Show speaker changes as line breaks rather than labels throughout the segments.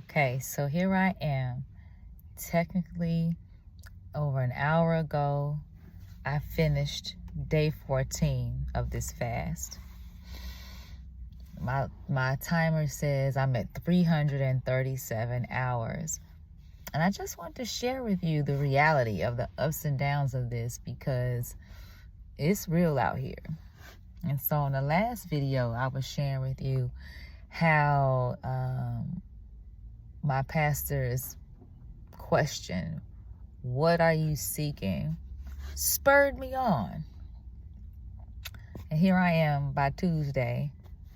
Okay, so here I am. Technically, over an hour ago, I finished day 14 of this fast. My timer says I'm at 337 hours. And I just want to share with you the reality of the ups and downs of this because it's real out here. And so in the last video, I was sharing with you how my pastor's question, "What are you seeking?" spurred me on. And here I am by Tuesday,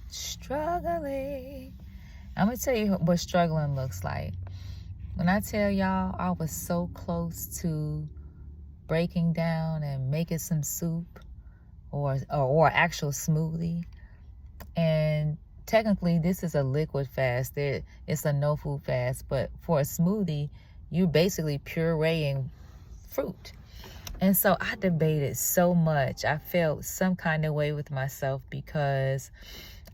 struggling. I'm going to tell you what struggling looks like. When I tell y'all I was so close to breaking down and making some soup or actual smoothie. And technically this is a liquid fast. It's a no food fast, but for a smoothie, you're basically pureeing fruit. And so I debated so much. I felt some kind of way with myself because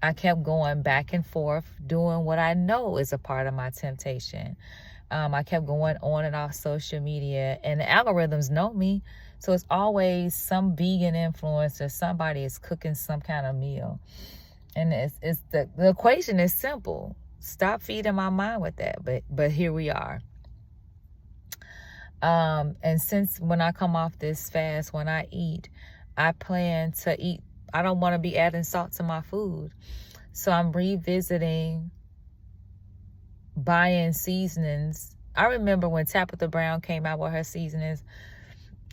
I kept going back and forth doing what I know is a part of my temptation. I kept going on and off social media, and the algorithms know me. So it's always some vegan influencer, somebody is cooking some kind of meal. And it's the equation is simple. Stop feeding my mind with that. But here we are. And since when I come off this fast, when I eat, I plan to eat. I don't want to be adding salt to my food. So I'm revisiting buying seasonings. I remember when Tabitha Brown came out with her seasonings,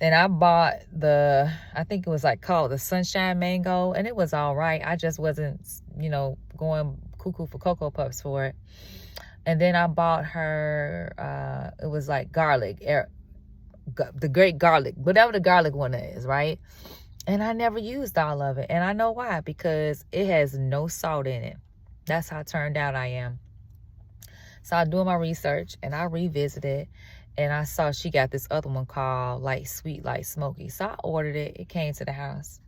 and I bought I think it was called the Sunshine Mango, and it was all right. I just wasn't, going cuckoo for Cocoa Puffs for it. And then I bought her, it was garlic, the great garlic, whatever the garlic one is, right? And I never used all of it. And I know why, because it has no salt in it. That's how turned out I am. So I doing my research and I revisited, and I saw she got this other one called Light Sweet, Light Smoky. So I ordered it. It came to the house.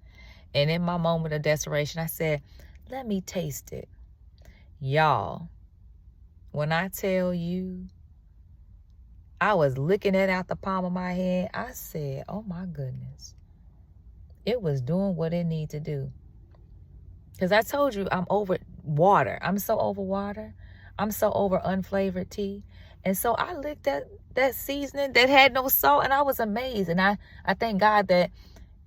And in my moment of desperation, I said, let me taste it. Y'all, when I tell you, I was licking it out the palm of my hand, I said, oh my goodness. It was doing what it needed to do. Because I told you I'm over water. I'm so over water. I'm so over unflavored tea. And so I licked that seasoning that had no salt, and I was amazed. And I thank God that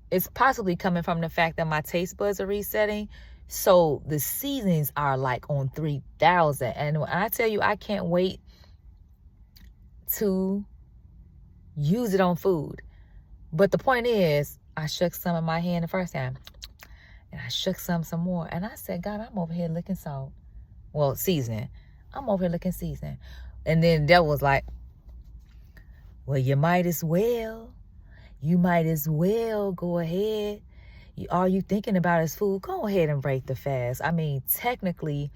it's possibly coming from the fact that my taste buds are resetting. So the seasonings are on 3,000. And when I tell you, I can't wait to use it on food. But the point is, I shook some in my hand the first time, and I shook some more. And I said, God, I'm over here licking salt. Well, seasoning. I'm over here licking seasoning. And then the devil was like, well, you might as well go ahead. All you thinking about is food. Go ahead and break the fast. I mean, technically,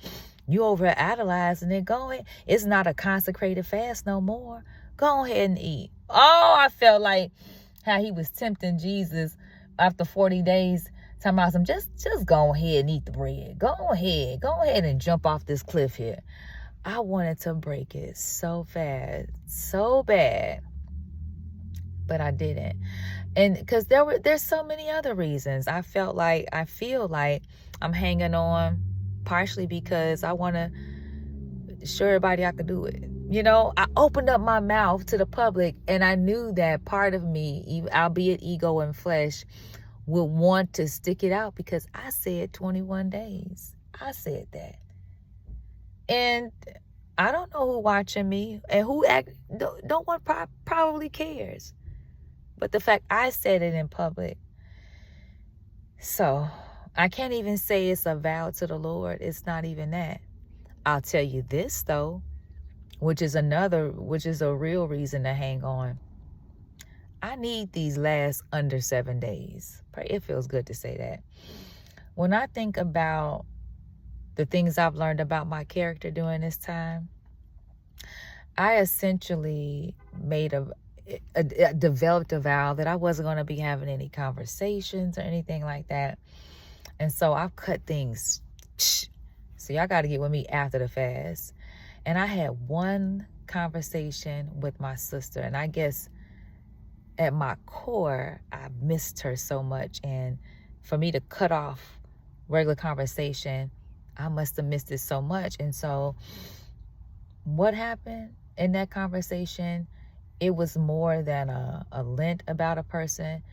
you over idolizing it. Go ahead. It's not a consecrated fast no more. Go ahead and eat. Oh, I felt like how he was tempting Jesus after 40 days. Talking about some, just go ahead and eat the bread. Go ahead and jump off this cliff here. I wanted to break it so fast, so bad, but I didn't. And because there's so many other reasons. I feel like I'm hanging on partially because I want to show everybody I could do it. I opened up my mouth to the public, and I knew that part of me, albeit ego and flesh, would want to stick it out because I said 21 days. I said that. And I don't know who watching me and no one probably cares. But the fact I said it in public. So I can't even say it's a vow to the Lord. It's not even that. I'll tell you this though, which is a real reason to hang on. I need these last under 7 days. It feels good to say that. When I think about the things I've learned about my character during this time, I essentially developed a vow that I wasn't going to be having any conversations or anything like that. And so I've cut things. So y'all got to get with me after the fast. And I had one conversation with my sister, and I guess at my core, I missed her so much. And for me to cut off regular conversation, I must have missed it so much. And so what happened in that conversation, it was more than a lent about a person.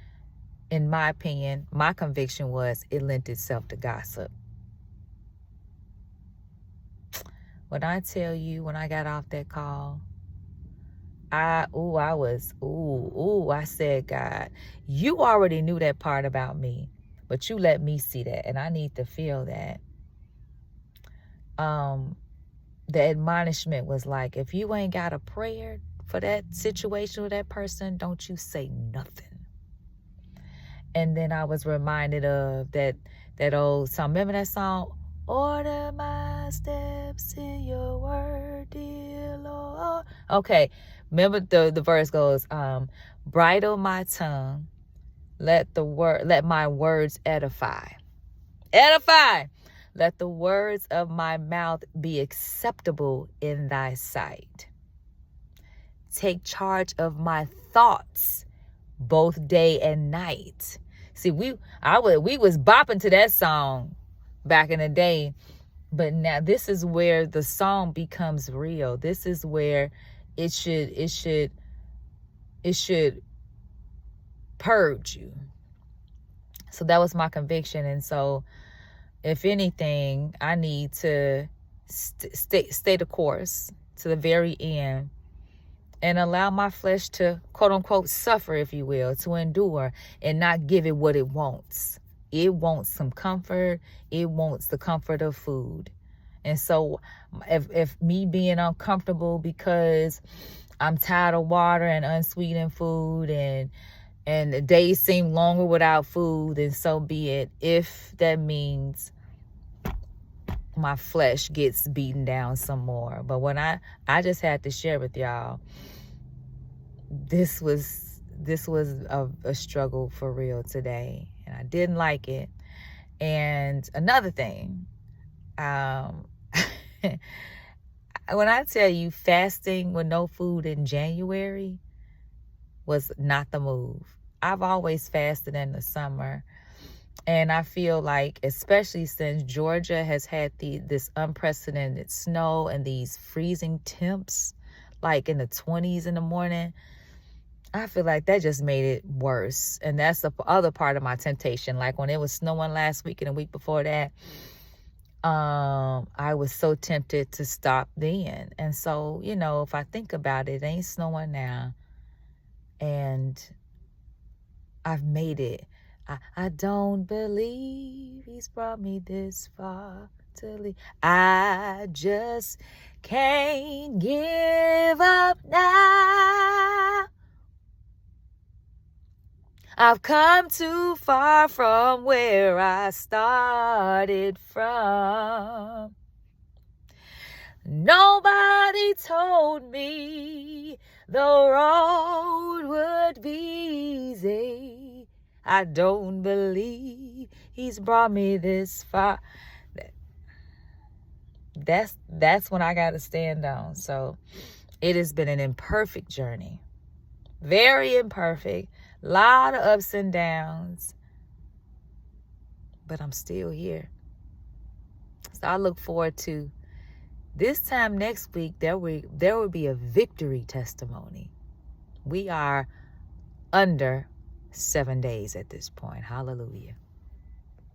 In my opinion, my conviction was it lent itself to gossip. When I tell you, when I got off that call, I said, God, you already knew that part about me, but you let me see that, and I need to feel that. The admonishment was like, if you ain't got a prayer for that situation with that person, don't you say nothing. And then I was reminded of that old song. Remember that song? Order my steps in your word, dear Lord. Okay, remember the verse goes, bridle my tongue, let my words edify. Edify! Let the words of my mouth be acceptable in thy sight. Take charge of my thoughts, both day and night. See, we was bopping to that song back in the day, but now this is where the song becomes real. This is where it should purge you. So that was my conviction. And so if anything, I need to stay the course to the very end and allow my flesh to, quote unquote, suffer, if you will, to endure and not give it what it wants. It wants some comfort. It wants the comfort of food. And so if me being uncomfortable because I'm tired of water and unsweetened food and the days seem longer without food, then so be it. If that means my flesh gets beaten down some more. But when I just had to share with y'all, this was a struggle for real today, and I didn't like it. And another thing, when I tell you fasting with no food in January was not the move. I've always fasted in the summer, and I feel like, especially since Georgia has had this unprecedented snow and these freezing temps, like in the 20s in the morning, I feel like that just made it worse. And that's the other part of my temptation. Like when it was snowing last week and the week before that, I was so tempted to stop then. And so, if I think about it, it ain't snowing now. And I've made it. I don't believe he's brought me this far to leave. I just can't give up now. I've come too far from where I started from. Nobody told me the road would be easy. I don't believe he's brought me this far. That's when I got to stand on. So it has been an imperfect journey. Very imperfect. A lot of ups and downs. But I'm still here. So I look forward to this time next week. There will be a victory testimony. We are under 7 days at this point. Hallelujah.